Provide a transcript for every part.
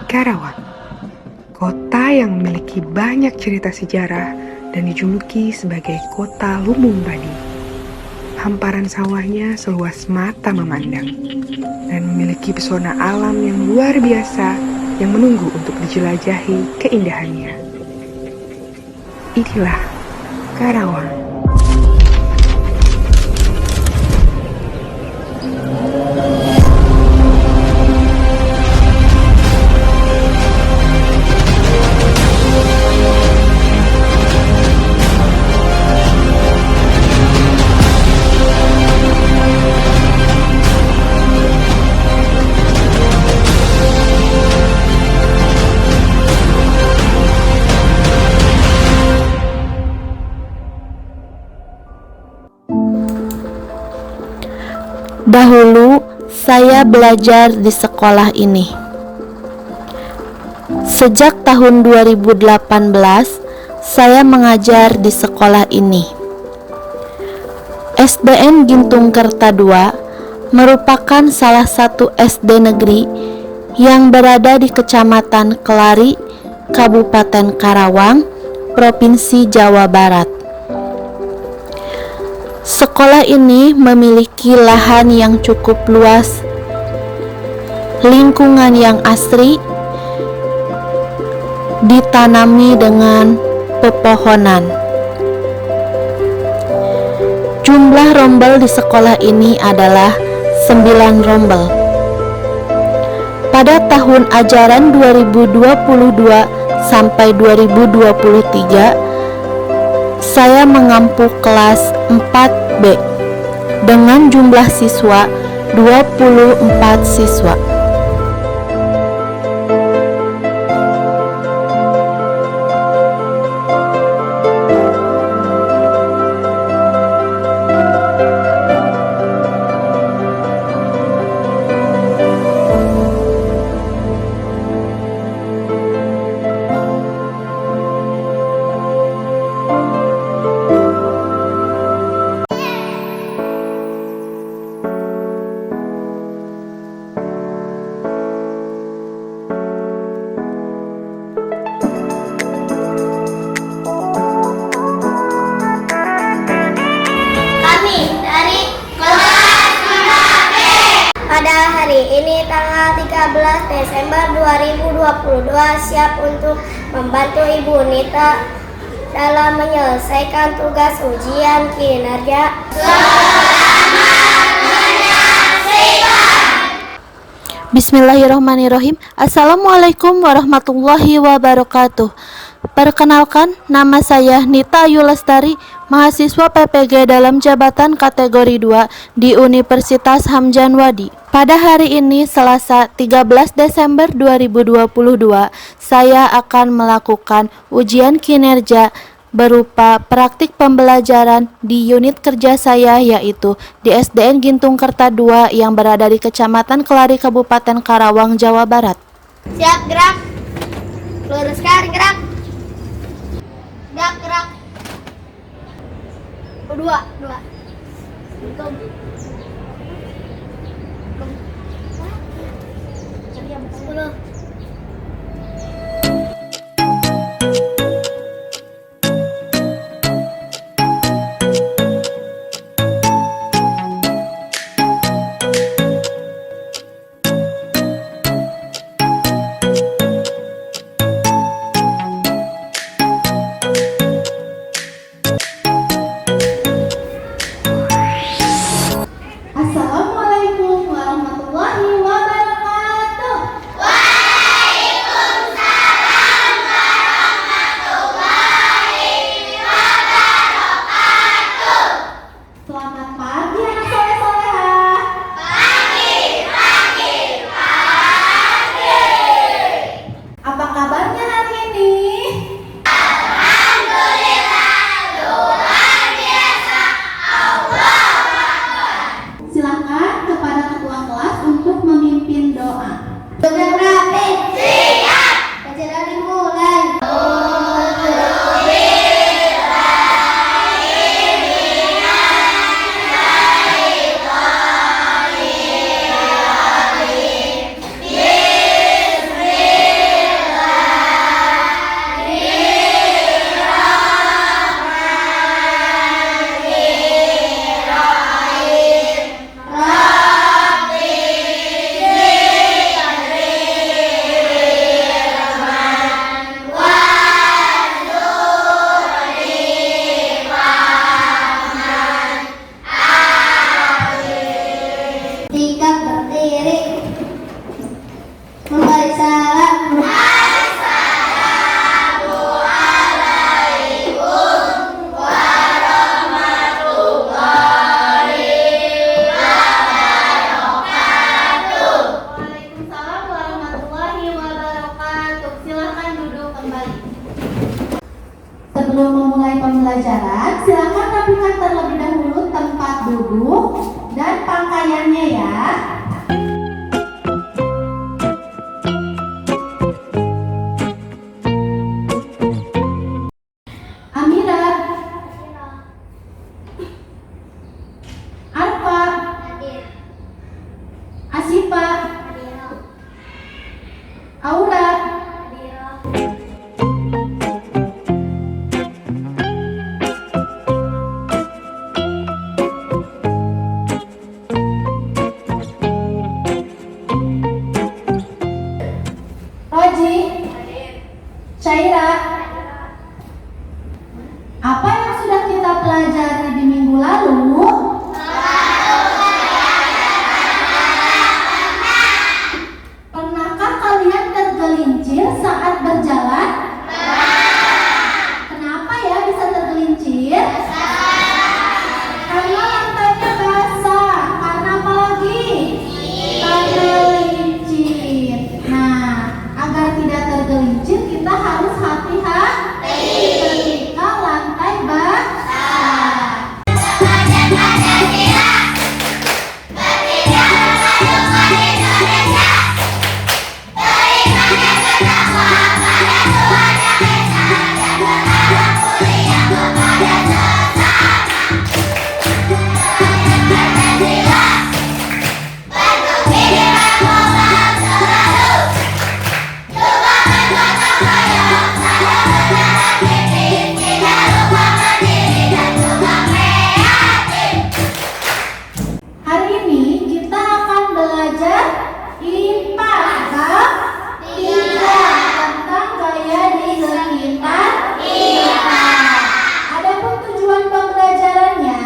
Karawang, kota yang memiliki banyak cerita sejarah dan dijuluki sebagai kota lumbung padi. Hamparan sawahnya seluas mata memandang dan memiliki pesona alam yang luar biasa yang menunggu untuk dijelajahi keindahannya. Inilah Karawang. Dahulu saya belajar di sekolah ini. Sejak tahun 2018 saya mengajar di sekolah ini. SDN Gintung Kerta II merupakan salah satu SD negeri yang berada di Kecamatan Kelari, Kabupaten Karawang, Provinsi Jawa Barat. Sekolah ini memiliki lahan yang cukup luas, lingkungan yang asri, ditanami dengan pepohonan. Jumlah rombel di sekolah ini adalah 9 rombel. Pada tahun ajaran 2022 sampai 2023, saya mengampu kelas 4B dengan jumlah siswa 24 siswa. Pada hari ini tanggal 13 Desember 2022 siap untuk membantu Ibu Nita dalam menyelesaikan tugas ujian kinerja. Bismillahirrahmanirrahim. Assalamualaikum warahmatullahi wabarakatuh. Perkenalkan, nama saya Nita Ayu Lestari, mahasiswa PPG dalam jabatan kategori 2 di Universitas Hamdan Wadi. Pada hari ini, Selasa 13 Desember 2022, saya akan melakukan ujian kinerja berupa praktik pembelajaran di unit kerja saya, yaitu di SDN Gintung Kerta II yang berada di Kecamatan Kelari, Kabupaten Karawang, Jawa Barat. Siap, gerak. Luruskan, gerak. Gerak. Dua. Sepuluh. pembelajaran, silakan rapikan terlebih dahulu tempat duduk dan pakaiannya ya. Amira, Arfa, Asifa, Aura, Roji, Syaira. Apa yang sudah kita pelajari di minggu lalu? Pernahkah kalian tergelincir saat berjalan? Kenapa ya bisa tergelincir? Karena lantainya basah. Karena apa lagi? Karena licin. Nah, agar tidak tergelincir kita harus hati-hati ketika lantai basah. Hari ini kita akan belajar IPA bab 3 tentang gaya di sekitar kita. Adapun tujuan pembelajarannya,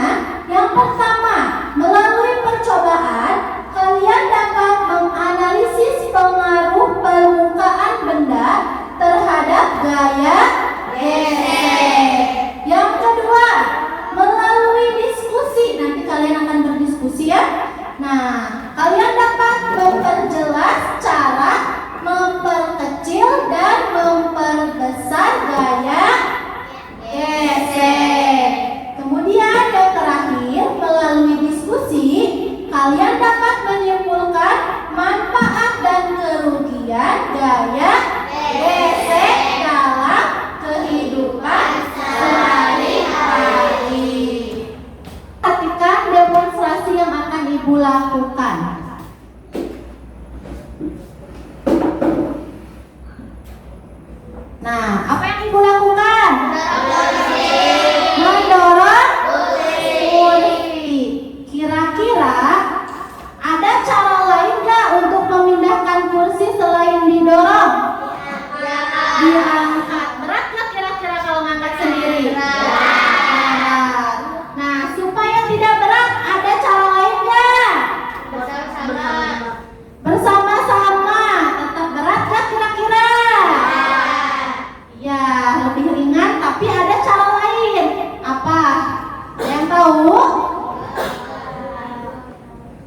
yang pertama, melalui percobaan kalian dapat menganalisis pengaruh permukaan benda terhadap gaya gesek. Yang kedua, melalui diskusi, nanti kalian akan berdiskusi ya. Nah, kalian dapat memperjelas cara memperkecil dan memperbesar gaya gesek. Kemudian yang terakhir, melalui diskusi kalian dapat menyimpulkan manfaat dan kerugian gaya gesek dalam kehidupan sehari-hari. Perhatikan demonstrasi yang akan Ibu lakukan. Nah, apa yang Ibu lakukan? Mendorong kursi. Kira-kira ada cara lain nggak untuk memindahkan kursi selain didorong? Diangkat. Berat nggak kira-kira kalau ngangkat sendiri? Berat. Nah, supaya tidak berat, ada cara lain nggak? Bersama-sama. Tetap berat nggak kira-kira? Ya, lebih ringan, tapi ada cara lain. Apa? Ada yang tahu?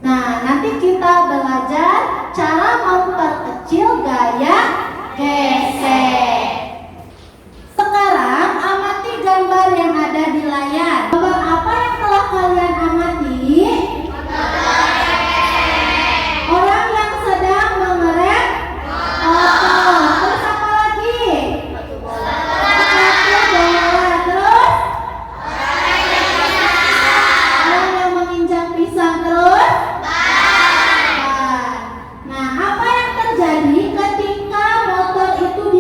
Nah, nanti kita belajar cara memperkecil gaya gesek. Sekarang amati gambar yang ada di layar. Gambar apa yang telah kalian amati? Orang yang sedang mengerem motor. Terus apa lagi? Sepatu bola. Terus? Orang yang menginjak pisang. Terus? Ban. Nah, apa yang terjadi ketika motor itu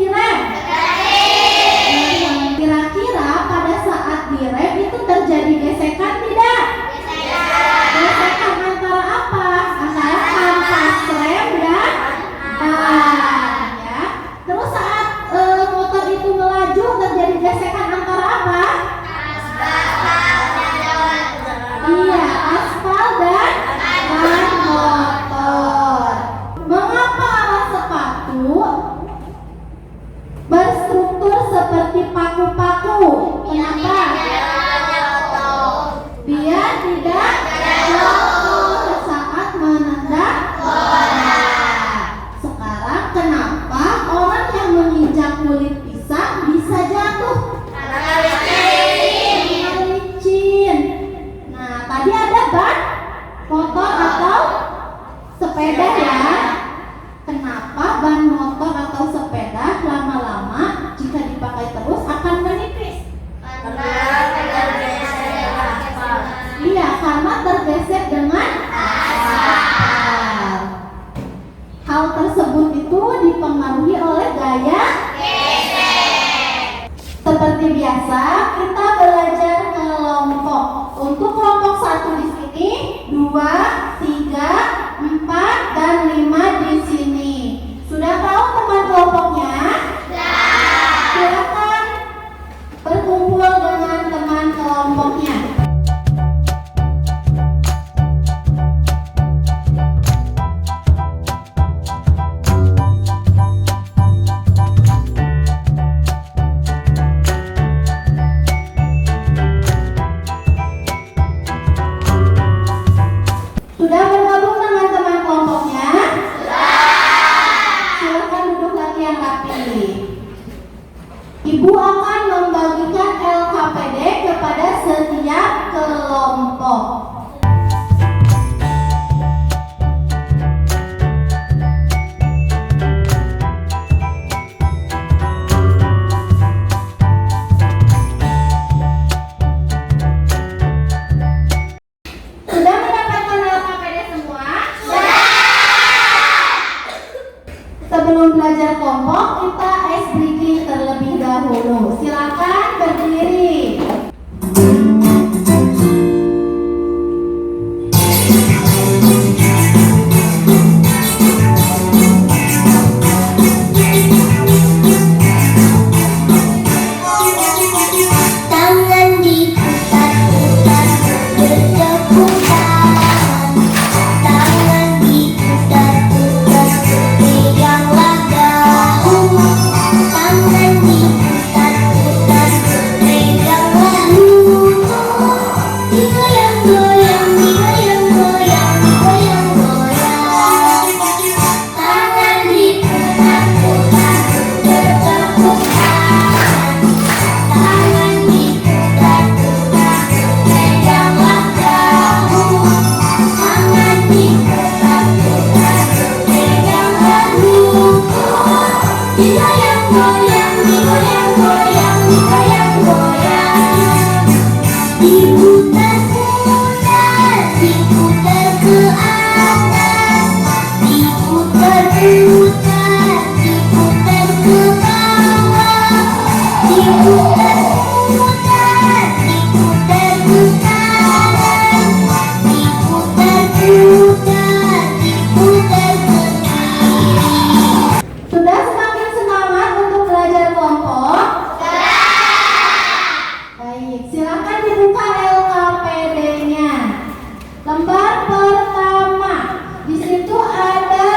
Hal tersebut itu dipengaruhi oleh gaya geser. Seperti biasa, kita belajar kelompok. Untuk kelompok 1 di sini, 2, 3, 4, dan 5 di sini. Sudah tahu teman kelompoknya? Silakan berkumpul dengan teman kelompoknya. Sudah bergabung dengan teman kelompoknya? Silakan duduk lagi yang rapi. Ibu akan membagikan LKPD kepada setiap kelompok. Sudah mendapatkan LKPD semua? Sebelum belajar kelompok, kita ice breaking terlebih dahulu. Silakan berdiri. Tangan diputar-putar bertepuk tangan. Tangan diputar-putar pegangllah dahu. Tangan diputar-putar peganglah luka. Digoyang-goyang, digoyang-goyang, digoyang-goyang. Tangan diputar-putar bertepuk tangan. Tangan diputar-putar peganglah dahu. Tangan diputar-putar peganglah luka. Digoyang-goyang, digoyang-goyang, digoyang-goyang. Diputar-putar, diputar ke atas. Diputar-putar, diputar ke bawah. Diputar-putar, diputar ke kanan. Diputar-putar, diputar ke kiri. Sudah semakin semangat untuk belajar kelompok? Baik, silakan dibuka LKPD-nya. Lembar pertama. Di situ ada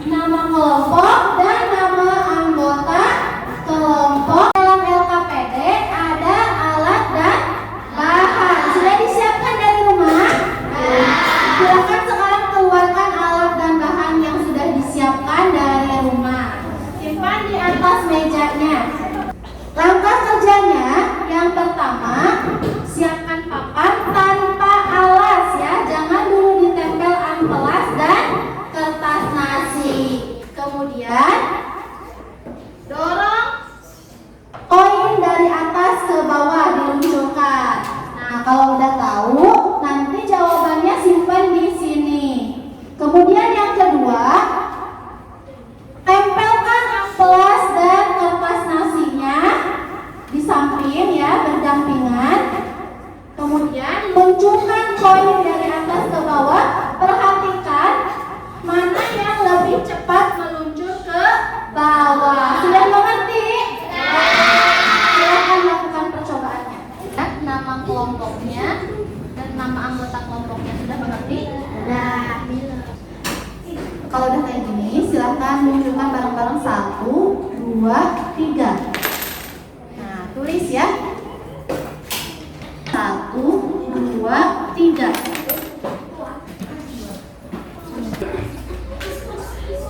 nama kelompok dan nama anggota kelompok. Dalam LKPD ada alat dan bahan. Sudah disiapkan dari rumah? Silakan sekarang keluarkan alat dan bahan yang sudah disiapkan dari rumah. Simpan di atas mejanya. Langkah kerjanya yang pertama, siapkan papan tanpa alas ya. Jangan dulu ditempel amplas dan kertas nasi. Kemudian dorong koin dari atas ke bawah diluncurkan. Nah, kalau udah tahu, nanti jawabannya simpan di sini. Kemudian yang kedua, tempelkan amplas dan kertas nasinya di samping ya, berdampingan. Kemudian luncurkan koin dari atas ke bawah. Perhatikan mana yang lebih cepat meluncur ke bawah. Sudah mengerti? Silakan lakukan percobaannya. Nama kelompoknya dan nama anggota kelompoknya sudah mengerti? Sudah. Kalau udah kayak gini, silakan munculkan bareng-bareng 1, 2, 3. Nah, tulis ya. 1, 2, 3.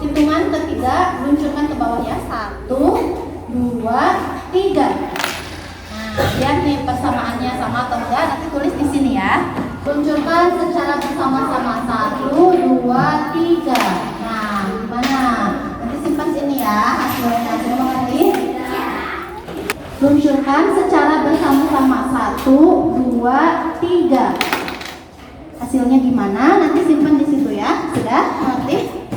Hitungan ketiga, luncurkan ke bawah ya. 1, 2, 3. Nah, lihat nih persamaannya sama atau enggak, nanti tulis di sini ya. Luncurkan secara bersama-sama. 1, 2, 3. Nah, gimana? Nanti simpan sini ya hasilnya. Sudah mengerti? Luncurkan secara bersama-sama. 1, 2, 3. Hasilnya gimana? Nanti simpan di situ ya. Sudah mengerti?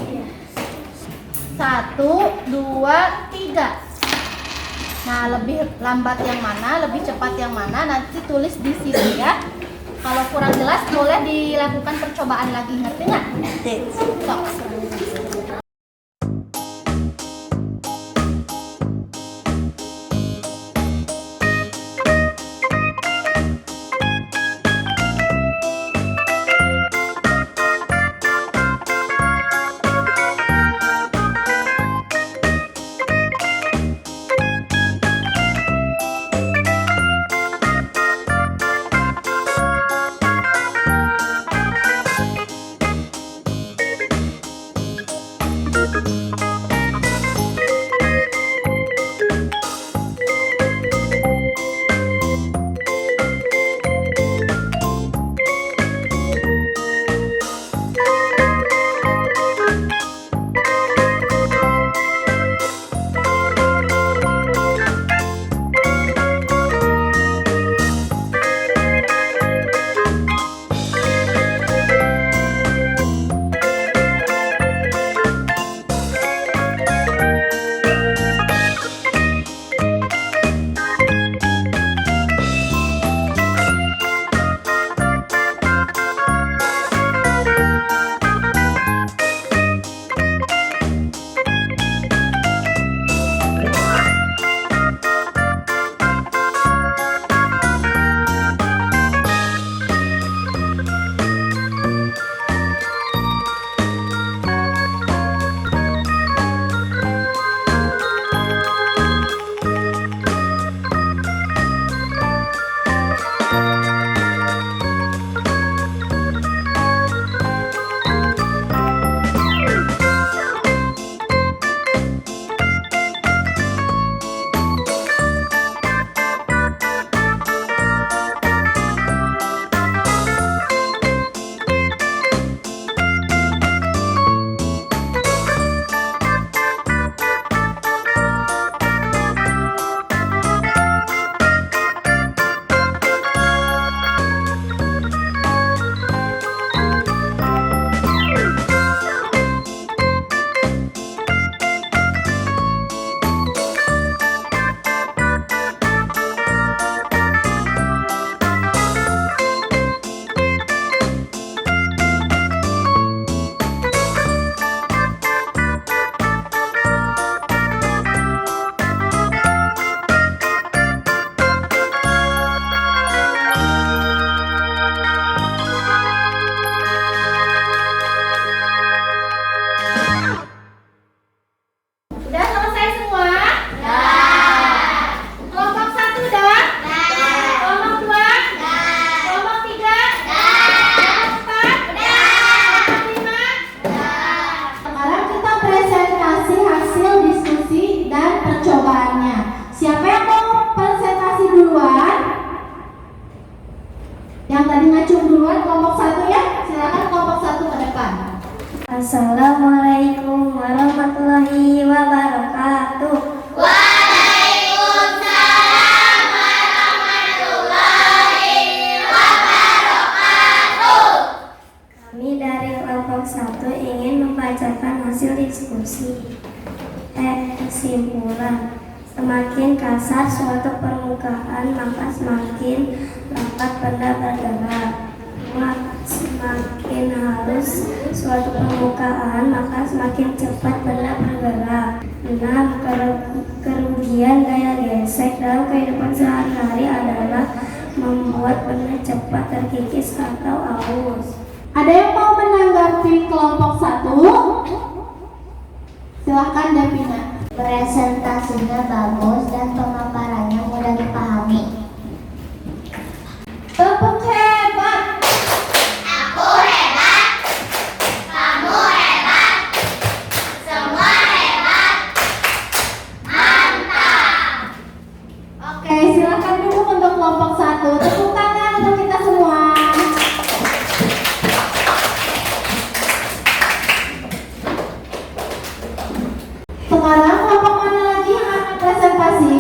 2, 3. Nah, lebih lambat yang mana, lebih cepat yang mana, nanti tulis di sini ya. Kalau kurang jelas boleh dilakukan percobaan lagi, ngerti nggak? Ngerti. Sok. Udah selesai semua? Ya. Kelompok 1 udah? Ya. Kelompok 2? Ya. Kelompok 3? Ya. Kelompok 4? Ya. Kelompok 5? Ya. Sekarang kita presentasi hasil diskusi dan percobaannya. Siapa yang mau presentasi duluan? Yang tadi ngacung duluan, kelompok 1 ya? Silakan kelompok 1 ke depan. Assalamualaikum warahmatullahi wabarakatuh. Waalaikumsalam warahmatullahi wabarakatuh. Kami dari kelompok 1 ingin membacakan hasil diskusi. Kesimpulan. Semakin kasar suatu permukaan, maka semakin lambat benda bergerak. Semakin halus suatu permukaan, maka semakin cepat benda bergerak. 6. Kerugian gaya gesek dalam kehidupan sehari-hari adalah membuat benda cepat terkikis atau aus. Ada yang mau menanggapi kelompok 1? Silahkan Devina. Presentasinya bagus dan pemaparannya mudah dipahami. Tepuk hebat. Aku hebat, kamu hebat, semua hebat, mantap. Oke, silakan duduk untuk kelompok 1. Tepuk tangan untuk kita semua. Sekarang kelompok mana lagi yang akan presentasi?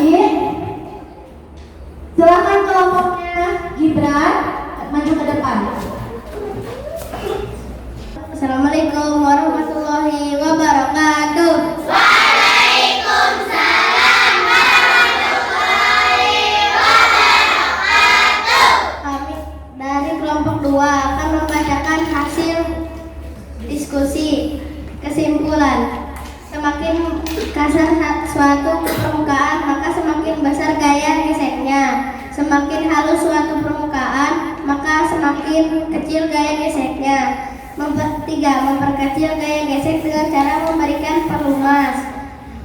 Kesimpulan, semakin kasar suatu permukaan, maka semakin besar gaya geseknya. Semakin halus suatu permukaan, maka semakin kecil gaya geseknya. 3. Memperkecil gaya gesek dengan cara memberikan perluas.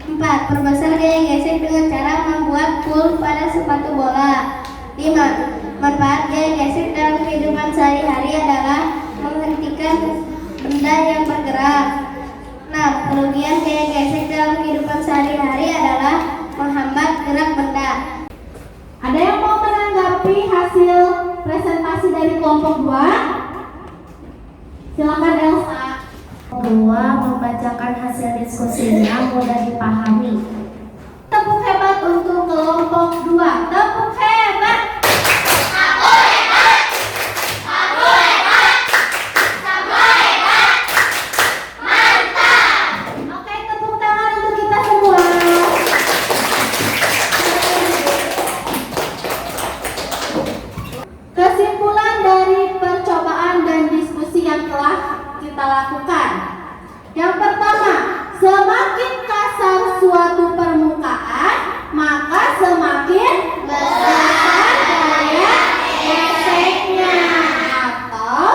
4. Perbesar gaya gesek dengan cara membuat pul pada sepatu bola. 5. Manfaat gaya gesek dalam kehidupan sehari-hari adalah menghentikan benda yang bergerak. 6. Kerugian gaya gesek dalam kehidupan sehari-hari adalah menghambat gerak benda. Ada yang mau menanggapi hasil presentasi dari kelompok 2? Silakan Elsa. Membacakan hasil diskusinya mudah dipahami. Tepuk hebat untuk kelompok 2. Tepuk hebat. Oke, tepuk tangan untuk kita semua. Kesimpulan dari percobaan dan diskusi yang telah kita lakukan. Yang pertama, semakin kasar suatu permukaan, maka semakin besar gaya geseknya atau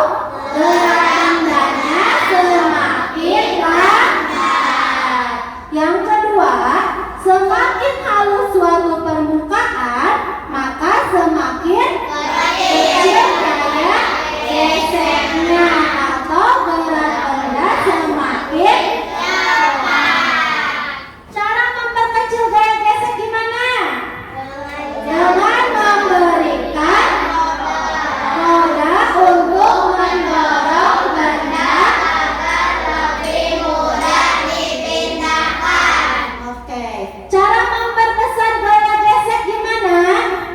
gerak bendanya semakin lambat. Yang kedua, semakin halus suatu permukaan, maka semakin kecil gaya geseknya atau gerak benda semakin lambat. Cara memperkecil gaya gesek gimana? Dengan memberikan roda untuk mendorong benda agar lebih mudah dipindahkan. Oke. Cara memperbesar gaya gesek gimana?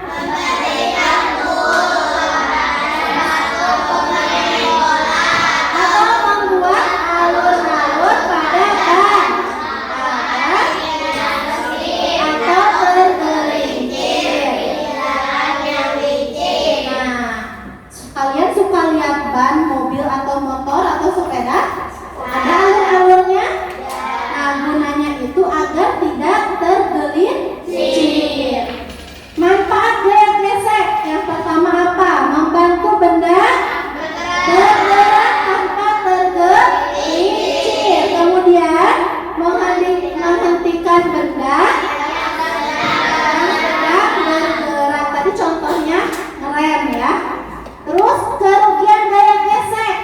Memberikan atau membuat alur-alur pada ban atau tergelincir. Nah, kalian suka lihat ban mobil atau motor atau sepeda? Ada alur-alurnya? Nah, gunanya itu agar tidak tergelincir. Manfaat gaya gesek yang pertama apa? Membantu benda bergerak tanpa tergelincir. Kemudian menghentikan benda yang sedang bergerak. Tadi contohnya ngerem ya. Terus kerugian gaya gesek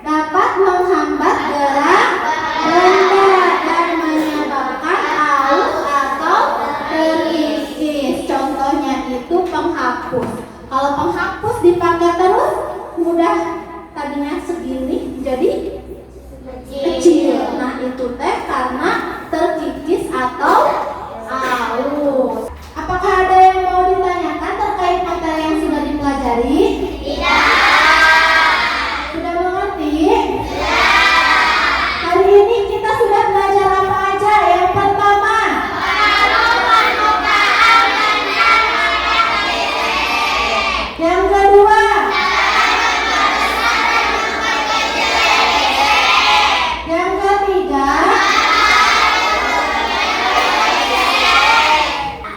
dapat menghambat gerak benda dan menyebabkan aus atau terkikis. Contohnya itu penghapus. Kalau penghapus dipakai terus mudah tadinya segini jadi kecil. Nah itu teh karena terkikis atau aus. Apakah ada yang mau ditanyakan terkait materi yang sudah dipelajari? Sudah mengerti? Hari ini kita sudah belajar apa aja? Yang pertama, yang kedua, yang ketiga,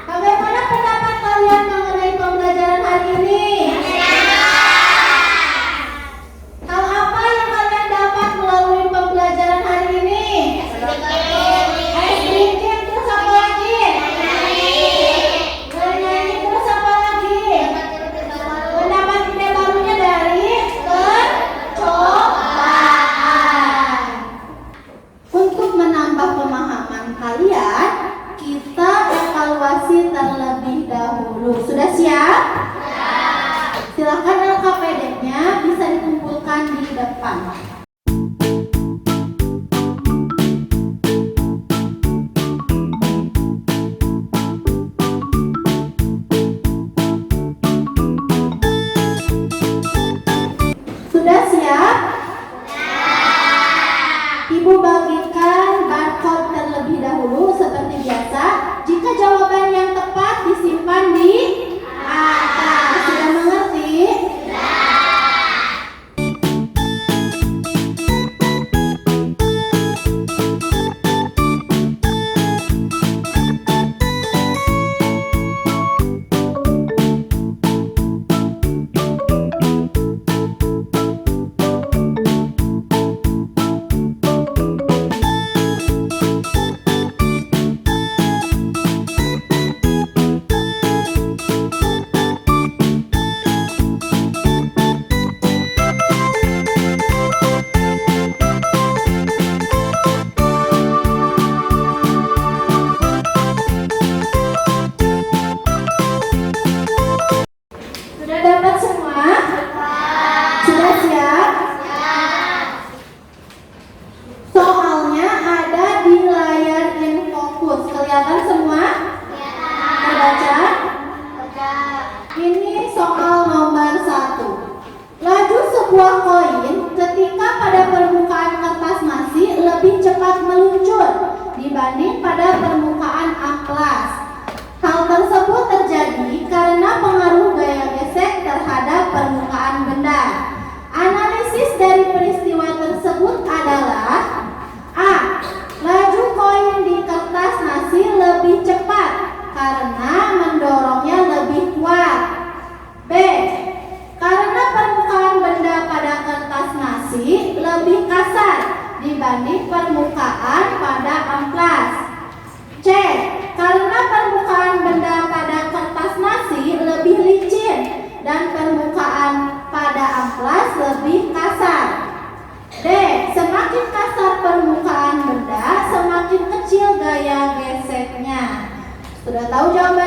bagaimana pendapat kalian mengenai pembelajaran hari ini? Hal apa yang kalian dapat melalui pembelajaran hari ini? Sedikit, terus apa lagi? Bernyanyi, terus apa lagi? Pendapat ide barunya dari percobaan. Untuk menambah pemahaman kalian, kita evaluasi terlebih dahulu. Sudah siap? Silakan LKPD-nya bisa dikumpulkan di depan. Sudah siap? Ibu bagikan barcode terlebih dahulu seperti biasa. Jika jawaban yang tepat disimpan di atas. Sudah mengerti? Sudah tahu jawabannya?